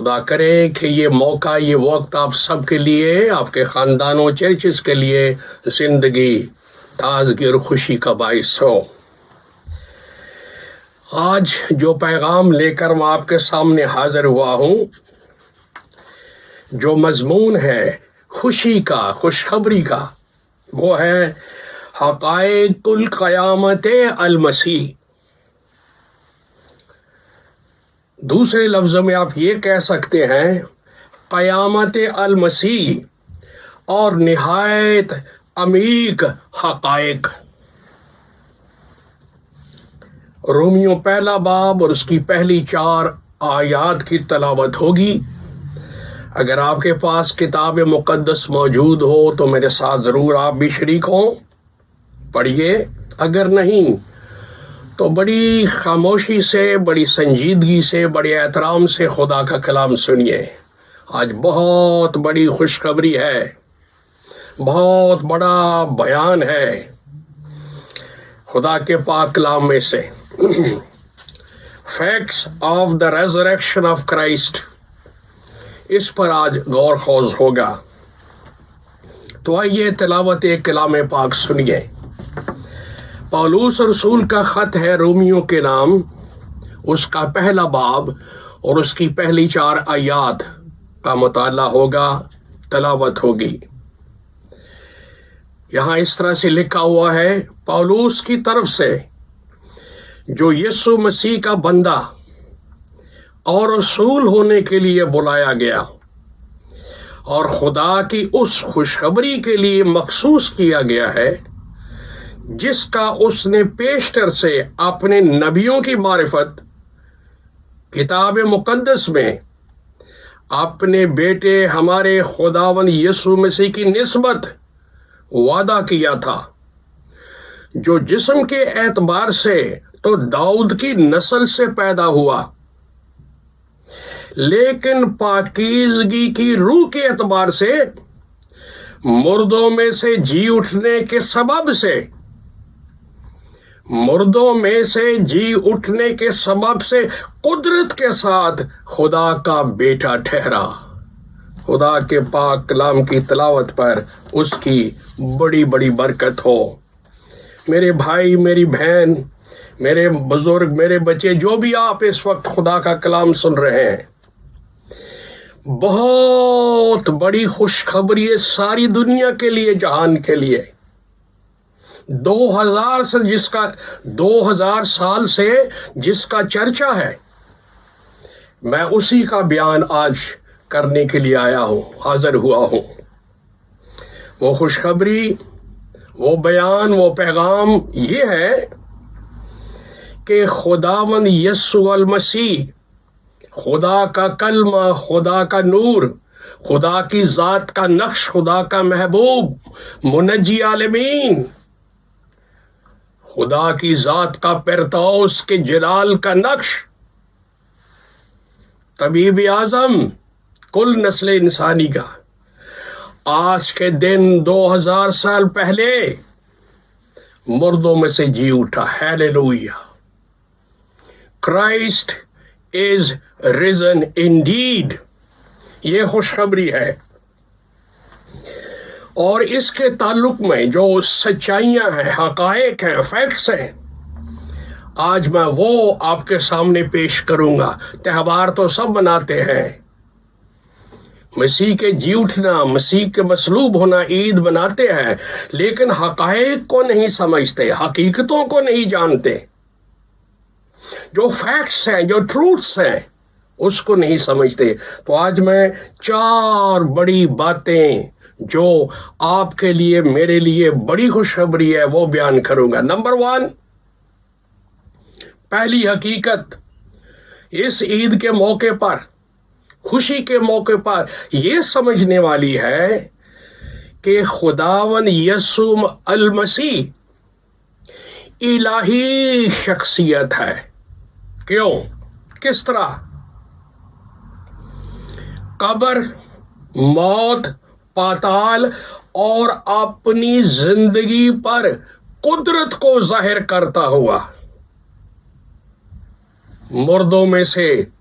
خدا کرے کہ یہ موقع، یہ وقت آپ سب کے لیے، آپ کے خاندانوں، چرچز کے لیے زندگی، تازگی اور خوشی کا باعث ہو۔ آج جو پیغام لے کر میں آپ کے سامنے حاضر ہوا ہوں، جو مضمون ہے خوشی کا، خوشخبری کا، وہ ہے حقائق القیامت المسیح۔ دوسرے لفظوں میں آپ یہ کہہ سکتے ہیں قیامت المسیح اور نہایت عمیق حقائق۔ رومیوں پہلا باب اور اس کی پہلی 4 آیات کی تلاوت ہوگی۔ اگر آپ کے پاس کتاب مقدس موجود ہو تو میرے ساتھ ضرور آپ بھی شریک ہوں، پڑھیے۔ اگر نہیں تو بڑی خاموشی سے، بڑی سنجیدگی سے، بڑے احترام سے خدا کا کلام سنیے۔ آج بہت بڑی خوشخبری ہے، بہت بڑا بیان ہے خدا کے پاک کلام میں سے۔ Facts of the resurrection of Christ, اس پر آج غور خوض ہوگا۔ تو آئیے تلاوت کلام پاک سنیے۔ پولس رسول کا خط ہے رومیوں کے نام، اس کا پہلا باب اور اس کی پہلی 4 آیات کا مطالعہ ہوگا، تلاوت ہوگی۔ یہاں اس طرح سے لکھا ہوا ہے، پولس کی طرف سے جو یسوع مسیح کا بندہ اور رسول ہونے کے لیے بلایا گیا اور خدا کی اس خوشخبری کے لیے مخصوص کیا گیا ہے جس کا اس نے پیشتر سے اپنے نبیوں کی معرفت کتاب مقدس میں اپنے بیٹے ہمارے خداوند یسوع مسیح کی نسبت وعدہ کیا تھا، جو جسم کے اعتبار سے تو داؤد کی نسل سے پیدا ہوا، لیکن پاکیزگی کی روح کے اعتبار سے مردوں میں سے جی اٹھنے کے سبب سے، مردوں میں سے جی اٹھنے کے سبب سے قدرت کے ساتھ خدا کا بیٹا ٹھہرا۔ خدا کے پاک کلام کی تلاوت پر اس کی بڑی بڑی برکت ہو۔ میرے بھائی، میری بہن، میرے بزرگ، میرے بچے، جو بھی آپ اس وقت خدا کا کلام سن رہے ہیں، بہت بڑی خوشخبری ہے ساری دنیا کے لیے، جہان کے لیے۔ 2000 سال سے جس کا چرچا ہے، میں اسی کا بیان آج کرنے کے لیے آیا ہوں، حاضر ہوا ہوں۔ وہ خوشخبری، وہ بیان، وہ پیغام یہ ہے کہ خداوند یسوع المسیح، خدا کا کلمہ، خدا کا نور، خدا کی ذات کا نقش، خدا کا محبوب، منجی عالمین، خدا کی ذات کا پرتوس کے جلال کا نقش، طبیب اعظم کل نسل انسانی کا، آج کے دن 2000 سال پہلے مردوں میں سے جی اٹھا۔ Hallelujah! Christ is reason indeed, یہ خوشخبری ہے۔ اور اس کے تعلق میں جو سچائیاں ہیں، حقائق ہیں، فیکٹس ہیں، آج میں وہ آپ کے سامنے پیش کروں گا۔ تہوار تو سب مناتے ہیں، مسیح کے جی اٹھنا، مسیح کے مصلوب ہونا عید مناتے ہیں، لیکن حقائق کو نہیں سمجھتے، حقیقتوں کو نہیں جانتے، جو فیکٹس ہیں، جو ٹروتھس ہیں، اس کو نہیں سمجھتے۔ تو آج میں 4 بڑی باتیں جو آپ کے لیے، میرے لیے بڑی خوشخبری ہے، وہ بیان کروں گا۔ نمبر 1، پہلی حقیقت اس عید کے موقع پر، خوشی کے موقع پر یہ سمجھنے والی ہے کہ خداوند یسوع المسیح الہی شخصیت ہے۔ کیوں؟ کس طرح؟ قبر، موت، پاتال اور اپنی زندگی پر قدرت کو ظاہر کرتا ہوا مردوں میں سے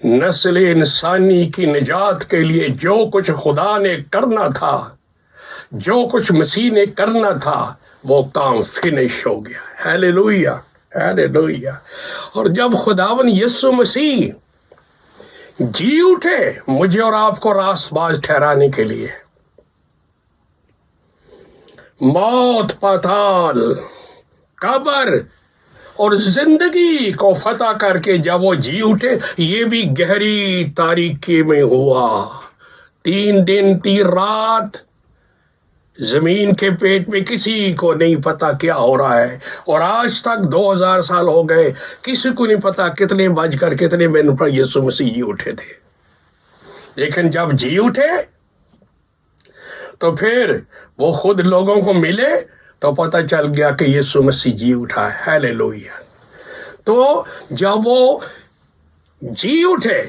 نسل انسانی کی نجات کے لیے جو کچھ خدا نے کرنا تھا، جو کچھ مسیح نے کرنا تھا، وہ کام فنش ہو گیا۔ Hallelujah, hallelujah. اور جب خداوند یسوع مسیح جی اٹھے مجھے اور آپ کو راست باز ٹھہرانے کے لیے، موت، پاتال، قبر اور زندگی کو فتح کر کے جب وہ جی اٹھے، یہ بھی گہری تاریکی میں ہوا۔ 3 دن 3 رات زمین کے پیٹ میں کسی کو نہیں پتا کیا ہو رہا ہے، اور آج تک 2000 سال ہو گئے، کسی کو نہیں پتا کتنے بج کر کتنے منٹ پر یسوع مسیح جی اٹھے تھے۔ لیکن جب جی اٹھے تو پھر وہ خود لوگوں کو ملے تو پتہ چل گیا کہ یسوع مسیح جی اٹھا ہے۔ ہیلیلویا۔ تو جب وہ جی اٹھے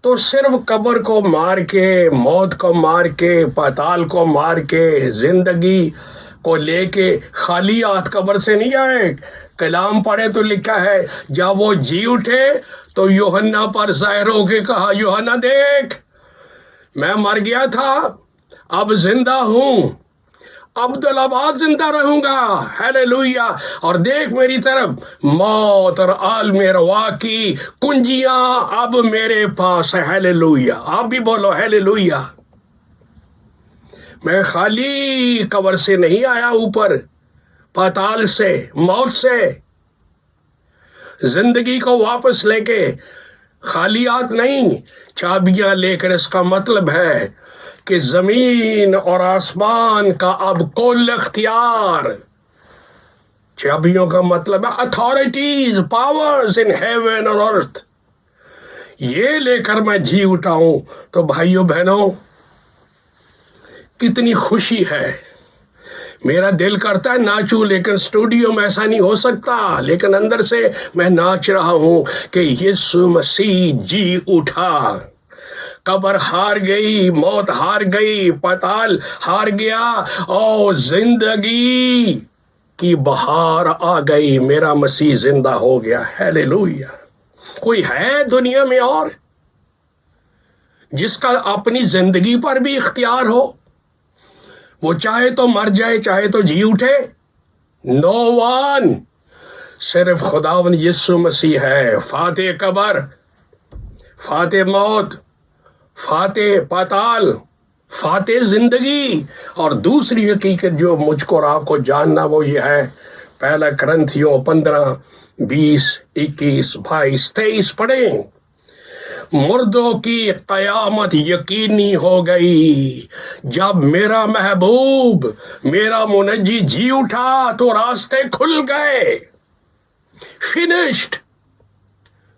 تو صرف قبر کو مار کے، موت کو مار کے، پاتال کو مار کے، زندگی کو لے کے خالی ہاتھ قبر سے نہیں آئے۔ کلام پڑھے تو لکھا ہے جب وہ جی اٹھے تو یوحنا پر ظاہر ہو کے کہا، یوحنا دیکھ، میں مر گیا تھا، اب زندہ ہوں، ابدالآباد زندہ رہوں گا۔ ہیلیلویا۔ اور دیکھ میری طرف، موت اور عالم روا کی کنجیاں اب میرے پاس ہے۔ ہیلیلویا۔ آپ بھی بولو ہیلیلویا۔ میں خالی قبر سے نہیں آیا، اوپر پاتال سے، موت سے، زندگی کو واپس لے کے خالی ہاتھ نہیں، چابیاں لے کر۔ اس کا مطلب ہے کہ زمین اور آسمان کا اب کل اختیار، چابیوں کا مطلب ہے اتھارٹیز، پاورز ان ہیون اور ارتھ، یہ لے کر میں جی اٹھا ہوں۔ تو بھائیوں بہنوں، کتنی خوشی ہے۔ میرا دل کرتا ہے ناچوں، لیکن اسٹوڈیو میں ایسا نہیں ہو سکتا، لیکن اندر سے میں ناچ رہا ہوں کہ یسوع مسیح جی اٹھا۔ قبر ہار گئی، موت ہار گئی، پاتال ہار گیا، اور زندگی کی بہار آ گئی، میرا مسیح زندہ ہو گیا۔ ہیلیلویا۔ کوئی ہے دنیا میں اور جس کا اپنی زندگی پر بھی اختیار ہو؟ وہ چاہے تو مر جائے، چاہے تو جی اٹھے؟ نو ون، صرف خداوند یسوع مسیح ہے، فاتح قبر، فاتح موت، فاتح پاتال، فاتح زندگی۔ اور دوسری حقیقت جو مجھ کو اور آپ کو جاننا وہ یہ ہے، پہلا کرنتھیوں 15، 20، 21، 22، 23 پڑھیں۔ مردوں کی قیامت یقینی ہو گئی، جب میرا محبوب، میرا منجی جی اٹھا تو راستے کھل گئے، فنشڈ،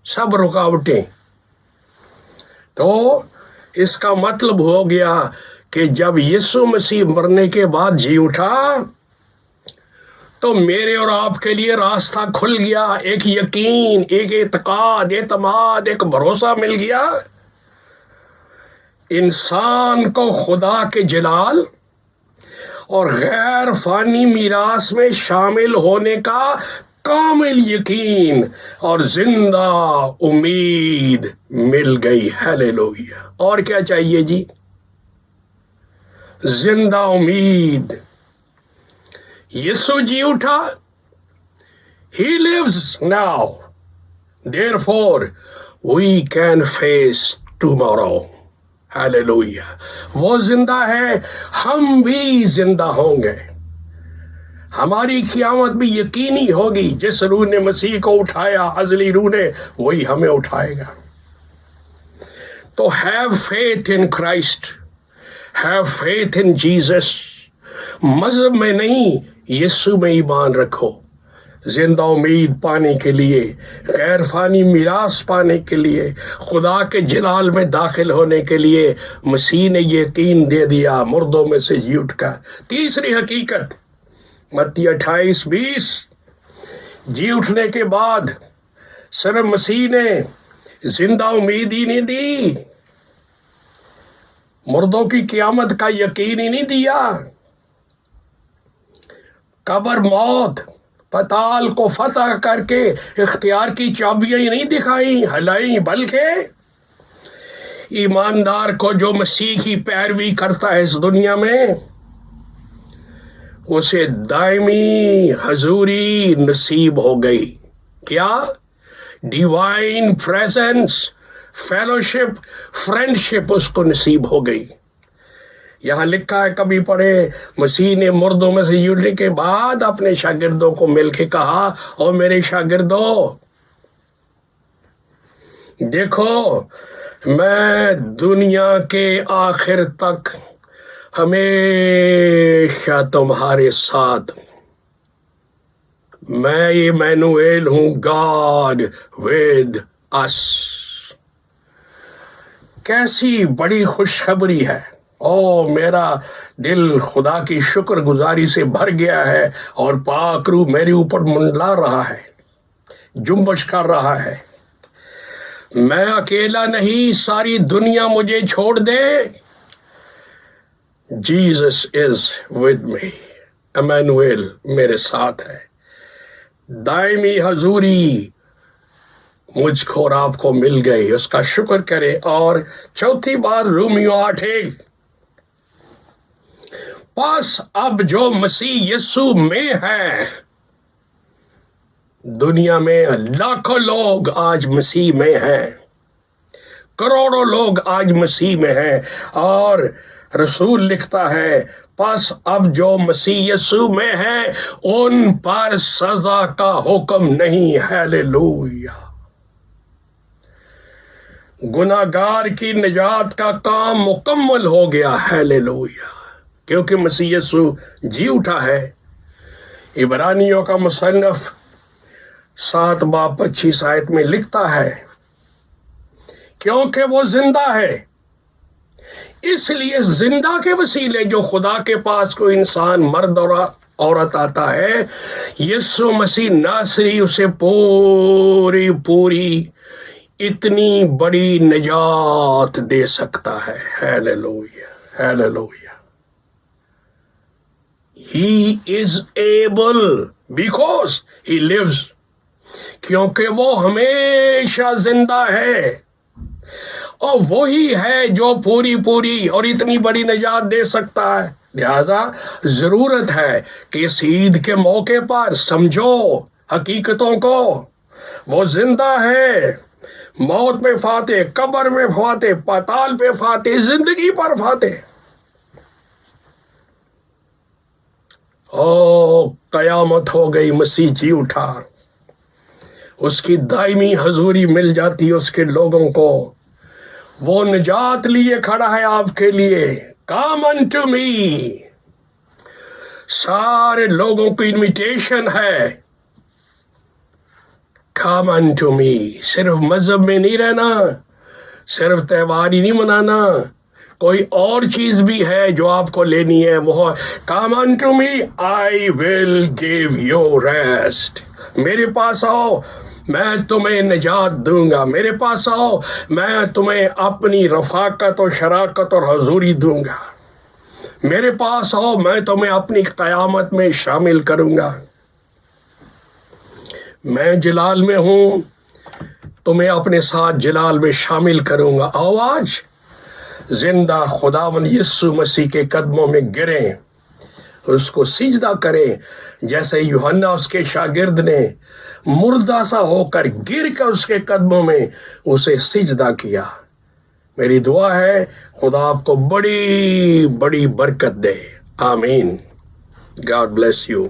سب رکاوٹیں۔ تو اس کا مطلب ہو گیا کہ جب یسوع مسیح مرنے کے بعد جی اٹھا تو میرے اور آپ کے لیے راستہ کھل گیا، ایک یقین، ایک اعتقاد، اعتماد، ایک بھروسہ مل گیا۔ انسان کو خدا کے جلال اور غیر فانی میراث میں شامل ہونے کا کامل یقین اور زندہ امید مل گئی۔ ہیلیلویا۔ اور کیا چاہیے جی؟ زندہ امید۔ یسوع جی اٹھا، He lives now, therefore we can face tomorrow. Hallelujah. وہ زندہ ہے، ہم بھی زندہ ہوں گے، ہماری قیامت بھی یقینی ہوگی۔ جس روح نے مسیح کو اٹھایا، ازلی روح نے، وہی ہمیں اٹھائے گا۔ تو have faith in Christ, have faith in Jesus. مذہب میں نہیں، یسوع میں ایمان رکھو۔ زندہ امید پانے کے لیے، غیر فانی میراث پانے کے لیے، خدا کے جلال میں داخل ہونے کے لیے مسیح نے یقین دے دیا، مردوں میں سے جی اٹھ کر۔ تیسری حقیقت، متی 28:20، جی اٹھنے کے بعد صرف مسیح نے زندہ امید ہی نہیں دی، مردوں کی قیامت کا یقین ہی نہیں دیا، قبر، موت، پتال کو فتح کر کے اختیار کی چابیاں ہی نہیں دکھائیں ہلائیں، بلکہ ایماندار کو جو مسیح کی پیروی کرتا ہے اس دنیا میں، اسے دائمی حضوری نصیب ہو گئی۔ کیا؟ ڈیوائن پریزنس، فیلوشپ، فرینڈشپ اس کو نصیب ہو گئی۔ یہاں لکھا ہے، کبھی پڑھے، مسیح نے مردوں میں سے اٹھنے کے بعد اپنے شاگردوں کو مل کے کہا، او میرے شاگردوں، دیکھو میں دنیا کے آخر تک ہمیشہ تمہارے ساتھ ہوں۔ میں ایمانویل ہوں، گاڈ ود اس۔ کیسی بڑی خوشخبری ہے! او میرا دل خدا کی شکر گزاری سے بھر گیا ہے، اور پاک روح میرے اوپر منڈلا رہا ہے، جنبش کر رہا ہے۔ میں اکیلا نہیں، ساری دنیا مجھے چھوڑ دے، Jesus is with me, Emmanuel میرے ساتھ ہے۔ دائمی حضوری مجھ کو اور آپ کو مل گئی، اس کا شکر کرے۔ اور چوتھی بات، رومیو 8:1، پس اب جو مسیح یسوع میں ہے، دنیا میں لاکھوں لوگ آج مسیح میں ہیں، کروڑوں لوگ آج مسیح میں ہیں، اور رسول لکھتا ہے، پس اب جو مسیح یسوع میں ہے ان پر سزا کا حکم نہیں۔ ہیلیلویا! گناہگار کی نجات کا کام مکمل ہو گیا۔ ہیلیلویا! کیونکہ مسیح یسوع جی اٹھا ہے۔ عبرانیوں کا مصنف 7:25 میں لکھتا ہے، کیونکہ وہ زندہ ہے، اس لیے زندہ کے وسیلے جو خدا کے پاس کوئی انسان، مرد اور عورت آتا ہے، یسوع مسیح ناصری اسے پوری اتنی بڑی نجات دے سکتا ہے۔ Hallelujah! Hallelujah! He is able because he lives، کیونکہ وہ ہمیشہ زندہ ہے، اور وہی ہے جو پوری اور اتنی بڑی نجات دے سکتا ہے۔ لہذا ضرورت ہے کہ اس عید کے موقع پر سمجھو حقیقتوں کو۔ وہ زندہ ہے، موت پہ فاتح، قبر میں فاتح، پاتال پہ فاتح، زندگی پر فاتح۔ او قیامت ہو گئی، مسیح جی اٹھا، اس کی دائمی حضوری مل جاتی ہے اس کے لوگوں کو۔ وہ نجات لیے کھڑا ہے آپ کے لیے۔ Come unto me، سارے لوگوں کی انویٹیشن ہے، Come unto me۔ صرف مذہب میں نہیں رہنا، صرف تہوار ہی نہیں منانا، کوئی اور چیز بھی ہے جو آپ کو لینی ہے، وہ Come unto me، I will give you rest۔ میرے پاس آؤ، میں تمہیں نجات دوں گا۔ میرے پاس آؤ، میں تمہیں اپنی رفاقت اور شراکت اور حضوری دوں گا۔ میرے پاس آؤ، میں تمہیں اپنی قیامت میں شامل کروں گا۔ میں جلال میں ہوں، تمہیں اپنے ساتھ جلال میں شامل کروں گا۔ آؤ آج زندہ خداوند یسوع مسیح کے قدموں میں گریں، اس کو سجدہ کریں، جیسے یوحنا اس کے شاگرد نے مردہ سا ہو کر گر کر اس کے قدموں میں اسے سجدہ کیا۔ میری دعا ہے خدا آپ کو بڑی بڑی برکت دے۔ آمین۔ God bless you۔